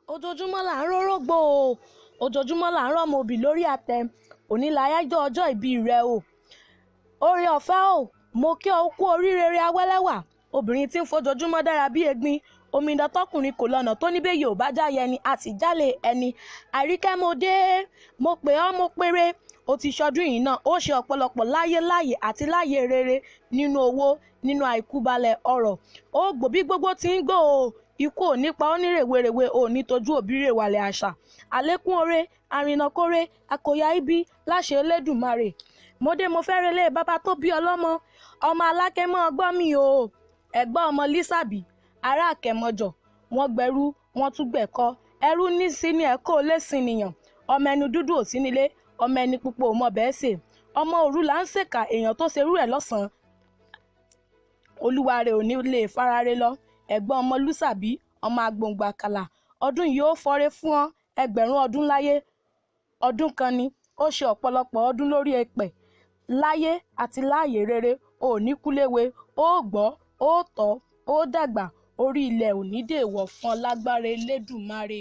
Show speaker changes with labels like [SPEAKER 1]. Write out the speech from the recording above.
[SPEAKER 1] Ojoojúmọ́ là ń rórógbó o, ojoojúmọ́ là ń rọ́mọ obì lórí àtẹ, òní láyájọ́ ọjọ́ ìbí rẹ o. Oore ọ̀fẹ́ o, mo kí ọ kú oríire awẹ́lẹ́wà, obìnrin tí ń fojoojúmọ́ dára bí egbin, omidan tọkùnrin kò lọ́nà tó níbẹ̀ yóò bá jáyẹ ẹni àti jálè ẹni. Àríkẹ́ mo dé, mo pè ọ́ mo péré, o ti ṣọdún yìí náà, ó ṣe ọ̀pọ̀lọpọ̀ láyé àti láyé rere nínú owó, nínú àìkúbalẹ̀ ọrọ̀. Ó gbò bí gbogbo ti ń gbò o, ikú ò nípa ó ní rèwerèwe ò ní tojú òbí rè wàlẹ̀ àṣà. Àlékún oore, àrìnàkóre, àkòyà ibi láṣẹ Elédùmarè. Mo dé mo fẹ́ relé bàbá tó bí ọlọ́mọ, ọmọ Aláké mọ́ ọgbọ́n mi o. Ẹ̀gbọ́n ọmọ Lísàbí, ará Àkẹ́mọjọ, wọ́n gbẹrú, wọ́n tún gbẹ̀kọ́. Ẹrú ní sí ní ẹ̀kọ́ lé sìnìyàn. Ọmọ ẹnu dúdú ò sí nílé, ọmọ ẹni pupa ò mọ bẹ́ẹ̀ sè. Ọmọ òru là ń ṣèkà èèyàn tó ṣerú ẹ̀ lọ́sàn-án. Olúwa rẹ̀ ò ní lè farare lọ. Ẹ̀gbọ́n ọmọ Lísàbí, ọmọ agbòǹgbà kàlà. Ọdún yìí ó fọre fún ọ, ẹgbẹ̀rún ọdún láyé. Ọdún kan ni, ó ṣe ọ̀pọ̀lọpọ̀ ọdún lórí èpẹ̀. Láyé àti láàyè rere, ò ní kúléwe, ó gbọ́, ó tọ́, ó dàgbà, orí ilẹ̀ ò ní dèèwọ̀ fún ọ lágbára Elédùmarè.